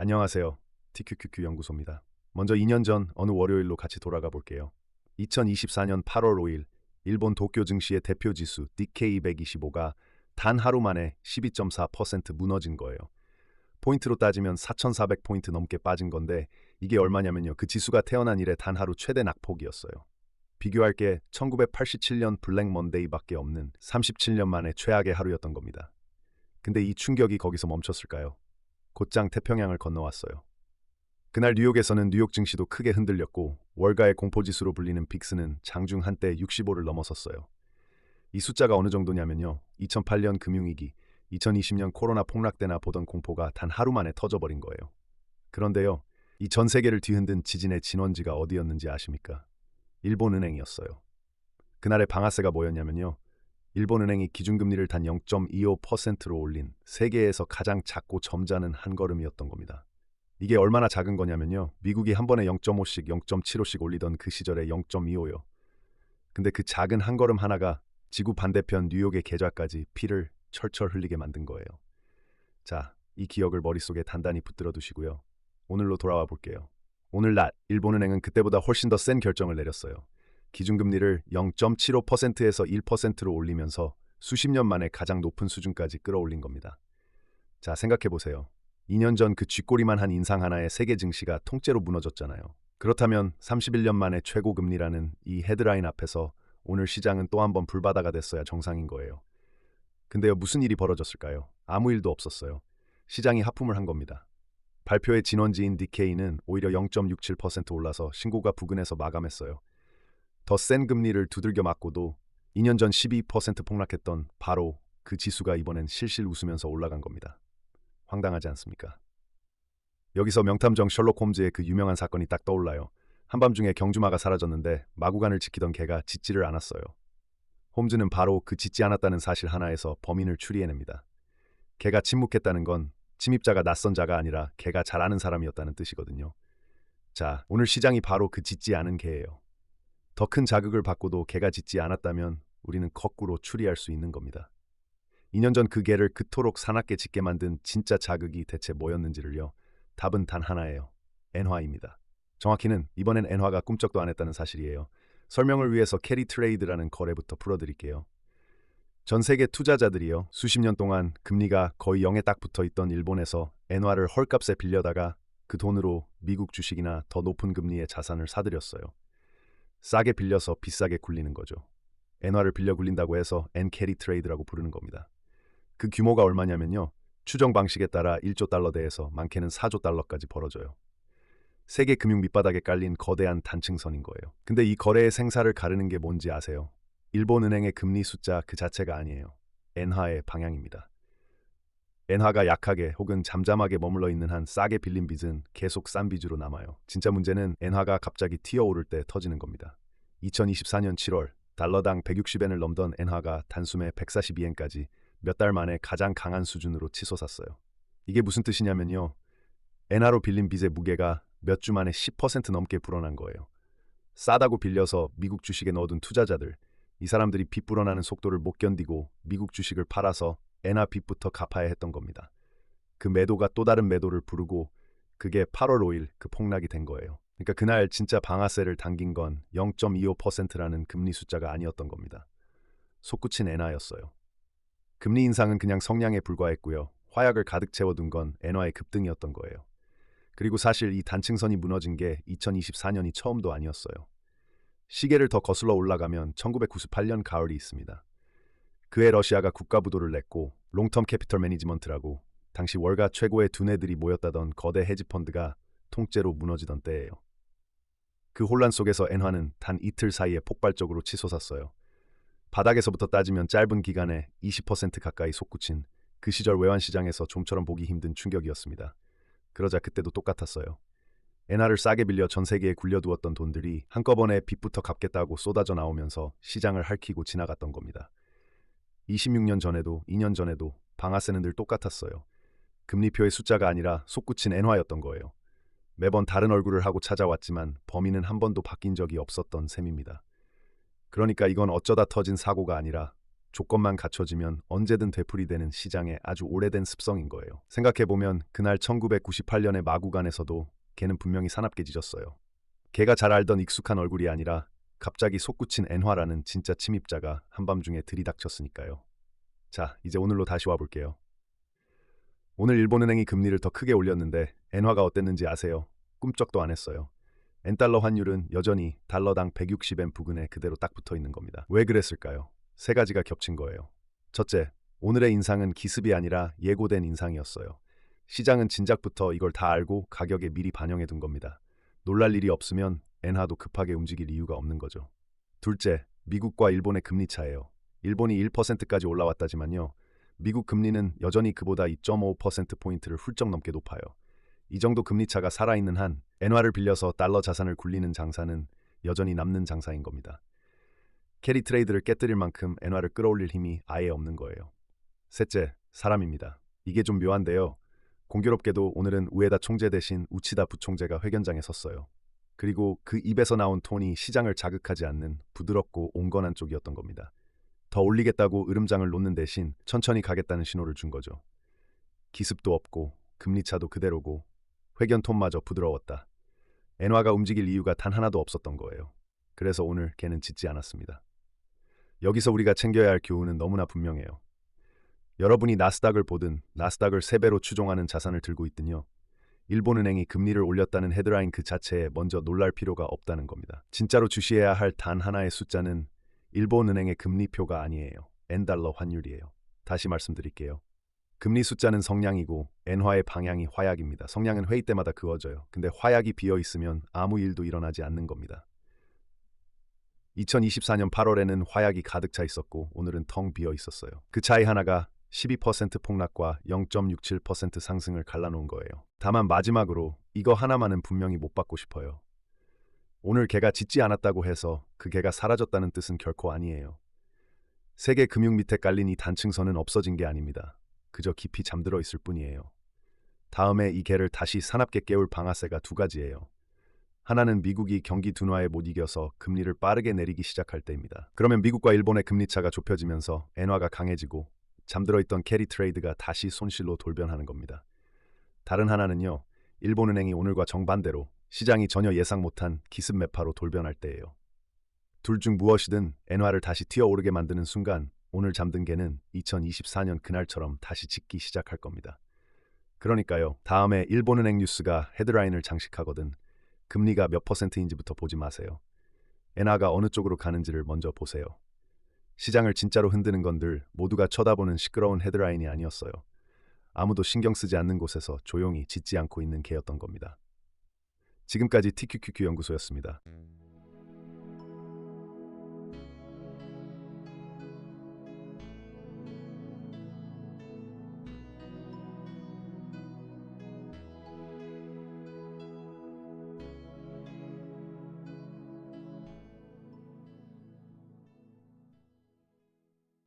안녕하세요. TQQQ 연구소입니다. 먼저 2년 전 어느 월요일로 같이 돌아가 볼게요. 2024년 8월 5일 일본 도쿄 증시의 대표 지수 니케이 225가 단 하루 만에 12.4% 무너진 거예요. 포인트로 따지면 4,400포인트 넘게 빠진 건데 이게 얼마냐면요. 그 지수가 태어난 이래 단 하루 최대 낙폭이었어요. 비교할 게 1987년 블랙 먼데이밖에 없는 37년 만에 최악의 하루였던 겁니다. 근데 이 충격이 거기서 멈췄을까요? 곧장 태평양을 건너왔어요. 그날 뉴욕에서는 뉴욕 증시도 크게 흔들렸고 월가의 공포지수로 불리는 빅스는 장중 한때 65를 넘어섰어요. 이 숫자가 어느 정도냐면요. 2008년 금융위기, 2020년 코로나 폭락 때나 보던 공포가 단 하루 만에 터져버린 거예요. 그런데요. 이 전 세계를 뒤흔든 지진의 진원지가 어디였는지 아십니까? 일본은행이었어요. 그날의 방아쇠가 뭐였냐면요. 일본은행이 기준금리를 단 0.25%로 올린 세계에서 가장 작고 점잖은 한 걸음이었던 겁니다. 이게 얼마나 작은 거냐면요. 미국이 한 번에 0.5씩, 0.75씩 올리던 그 시절에 0.25요. 근데 그 작은 한 걸음 하나가 지구 반대편 뉴욕의 계좌까지 피를 철철 흘리게 만든 거예요. 자, 이 기억을 머릿속에 단단히 붙들어 두시고요. 오늘로 돌아와 볼게요. 오늘 낮 일본은행은 그때보다 훨씬 더 센 결정을 내렸어요. 기준금리를 0.75%에서 1%로 올리면서 수십 년 만에 가장 높은 수준까지 끌어올린 겁니다. 자, 생각해 보세요. 2년 전 그 쥐꼬리만 한 인상 하나에 세계 증시가 통째로 무너졌잖아요. 그렇다면 31년 만에 최고 금리라는 이 헤드라인 앞에서 오늘 시장은 또 한 번 불바다가 됐어야 정상인 거예요. 근데요, 무슨 일이 벌어졌을까요? 아무 일도 없었어요. 시장이 하품을 한 겁니다. 발표의 진원지인 니케이는 오히려 0.67% 올라서 신고가 부근에서 마감했어요. 더 센 금리를 두들겨 맞고도 2년 전 12% 폭락했던 바로 그 지수가 이번엔 실실 웃으면서 올라간 겁니다. 황당하지 않습니까? 여기서 명탐정 셜록 홈즈의 그 유명한 사건이 딱 떠올라요. 한밤중에 경주마가 사라졌는데 마구간을 지키던 개가 짖지를 않았어요. 홈즈는 바로 그 짖지 않았다는 사실 하나에서 범인을 추리해냅니다. 개가 침묵했다는 건 침입자가 낯선 자가 아니라 개가 잘 아는 사람이었다는 뜻이거든요. 자, 오늘 시장이 바로 그 짖지 않은 개예요. 더 큰 자극을 받고도 개가 짖지 않았다면 우리는 거꾸로 추리할 수 있는 겁니다. 2년 전 그 개를 그토록 사납게 짖게 만든 진짜 자극이 대체 뭐였는지를요. 답은 단 하나예요. 엔화입니다. 정확히는 이번엔 엔화가 꿈쩍도 안 했다는 사실이에요. 설명을 위해서 캐리 트레이드라는 거래부터 풀어드릴게요. 전 세계 투자자들이요. 수십 년 동안 금리가 거의 0에 딱 붙어 있던 일본에서 엔화를 헐값에 빌려다가 그 돈으로 미국 주식이나 더 높은 금리의 자산을 사들였어요. 싸게 빌려서 비싸게 굴리는 거죠. 엔화를 빌려 굴린다고 해서 엔캐리 트레이드라고 부르는 겁니다. 그 규모가 얼마냐면요. 추정 방식에 따라 1조 달러대에서 많게는 4조 달러까지 벌어져요. 세계 금융 밑바닥에 깔린 거대한 단층선인 거예요. 근데 이 거래의 생사를 가르는 게 뭔지 아세요? 일본은행의 금리 숫자 그 자체가 아니에요. 엔화의 방향입니다. 엔화가 약하게 혹은 잠잠하게 머물러 있는 한 싸게 빌린 빚은 계속 싼 빚으로 남아요. 진짜 문제는 엔화가 갑자기 튀어오를 때 터지는 겁니다. 2024년 7월 달러당 160엔을 넘던 엔화가 단숨에 142엔까지 몇 달 만에 가장 강한 수준으로 치솟았어요. 이게 무슨 뜻이냐면요. 엔화로 빌린 빚의 무게가 몇 주 만에 10% 넘게 불어난 거예요. 싸다고 빌려서 미국 주식에 넣어둔 투자자들, 이 사람들이 빚 불어나는 속도를 못 견디고 미국 주식을 팔아서 엔화 빚부터 갚아야 했던 겁니다. 그 매도가 또 다른 매도를 부르고 그게 8월 5일 그 폭락이 된 거예요. 그러니까 그날 진짜 방아쇠를 당긴 건 0.25%라는 금리 숫자가 아니었던 겁니다. 솟구친 엔화였어요. 금리 인상은 그냥 성량에 불과했고요. 화약을 가득 채워둔 건 엔화의 급등이었던 거예요. 그리고 사실 이 단층선이 무너진 게 2024년이 처음도 아니었어요. 시계를 더 거슬러 올라가면 1998년 가을이 있습니다. 그해 러시아가 국가부도를 냈고 롱텀 캐피털 매니지먼트라고 당시 월가 최고의 두뇌들이 모였다던 거대 헤지펀드가 통째로 무너지던 때예요. 그 혼란 속에서 엔화는 단 이틀 사이에 폭발적으로 치솟았어요. 바닥에서부터 따지면 짧은 기간에 20% 가까이 솟구친 그 시절 외환시장에서 좀처럼 보기 힘든 충격이었습니다. 그러자 그때도 똑같았어요. 엔화를 싸게 빌려 전 세계에 굴려두었던 돈들이 한꺼번에 빚부터 갚겠다고 쏟아져 나오면서 시장을 핥히고 지나갔던 겁니다. 26년 전에도 2년 전에도 방아쇠는 늘 똑같았어요. 금리표의 숫자가 아니라 솟구친 엔화였던 거예요. 매번 다른 얼굴을 하고 찾아왔지만 범인은 한 번도 바뀐 적이 없었던 셈입니다. 그러니까 이건 어쩌다 터진 사고가 아니라 조건만 갖춰지면 언제든 되풀이되는 시장의 아주 오래된 습성인 거예요. 생각해보면 그날 1998년의 마구간에서도 걔는 분명히 사납게 짖었어요. 걔가 잘 알던 익숙한 얼굴이 아니라 갑자기 솟구친 엔화라는 진짜 침입자가 한밤중에 들이닥쳤으니까요. 자, 이제 오늘로 다시 와볼게요. 오늘 일본은행이 금리를 더 크게 올렸는데 엔화가 어땠는지 아세요? 꿈쩍도 안 했어요. 엔달러 환율은 여전히 달러당 160엔 부근에 그대로 딱 붙어 있는 겁니다. 왜 그랬을까요? 세 가지가 겹친 거예요. 첫째, 오늘의 인상은 기습이 아니라 예고된 인상이었어요. 시장은 진작부터 이걸 다 알고 가격에 미리 반영해 둔 겁니다. 놀랄 일이 없으면 엔화도 급하게 움직일 이유가 없는 거죠. 둘째, 미국과 일본의 금리 차예요. 일본이 1%까지 올라왔다지만요. 미국 금리는 여전히 그보다 2.5%포인트를 훌쩍 넘게 높아요. 이 정도 금리 차가 살아있는 한 엔화를 빌려서 달러 자산을 굴리는 장사는 여전히 남는 장사인 겁니다. 캐리 트레이드를 깨뜨릴 만큼 엔화를 끌어올릴 힘이 아예 없는 거예요. 셋째, 사람입니다. 이게 좀 묘한데요. 공교롭게도 오늘은 우에다 총재 대신 우치다 부총재가 회견장에 섰어요. 그리고 그 입에서 나온 톤이 시장을 자극하지 않는 부드럽고 온건한 쪽이었던 겁니다. 더 올리겠다고 으름장을 놓는 대신 천천히 가겠다는 신호를 준 거죠. 기습도 없고 금리차도 그대로고 회견 톤마저 부드러웠다. 엔화가 움직일 이유가 단 하나도 없었던 거예요. 그래서 오늘 걔는 짖지 않았습니다. 여기서 우리가 챙겨야 할 교훈은 너무나 분명해요. 여러분이 나스닥을 보든 나스닥을 3배로 추종하는 자산을 들고 있든요. 일본은행이 금리를 올렸다는 헤드라인 그 자체에 먼저 놀랄 필요가 없다는 겁니다. 진짜로 주시해야 할 단 하나의 숫자는 일본은행의 금리표가 아니에요. 엔달러 환율이에요. 다시 말씀드릴게요. 금리 숫자는 성냥이고 엔화의 방향이 화약입니다. 성냥은 회의 때마다 그어져요. 근데 화약이 비어있으면 아무 일도 일어나지 않는 겁니다. 2024년 8월에는 화약이 가득 차 있었고 오늘은 텅 비어 있었어요. 그 차이 하나가 12% 폭락과 0.67% 상승을 갈라놓은 거예요. 다만 마지막으로 이거 하나만은 분명히 못 받고 싶어요. 오늘 걔가 짖지 않았다고 해서 그 걔가 사라졌다는 뜻은 결코 아니에요. 세계 금융 밑에 깔린 이 단층선은 없어진 게 아닙니다. 그저 깊이 잠들어 있을 뿐이에요. 다음에 이 개를 다시 사납게 깨울 방아쇠가 두 가지예요. 하나는 미국이 경기 둔화에 못 이겨서 금리를 빠르게 내리기 시작할 때입니다. 그러면 미국과 일본의 금리 차가 좁혀지면서 엔화가 강해지고 잠들어 있던 캐리 트레이드가 다시 손실로 돌변하는 겁니다. 다른 하나는요. 일본은행이 오늘과 정반대로 시장이 전혀 예상 못한 기습 매파로 돌변할 때예요. 둘 중 무엇이든 엔화를 다시 튀어오르게 만드는 순간 오늘 잠든 개는 2024년 그날처럼 다시 짖기 시작할 겁니다. 그러니까요. 다음에 일본은행 뉴스가 헤드라인을 장식하거든 금리가 몇 %인지부터 보지 마세요. 엔화가 어느 쪽으로 가는지를 먼저 보세요. 시장을 진짜로 흔드는 건들 모두가 쳐다보는 시끄러운 헤드라인이 아니었어요. 아무도 신경 쓰지 않는 곳에서 조용히 짖지 않고 있는 개였던 겁니다. 지금까지 TQQQ 연구소였습니다.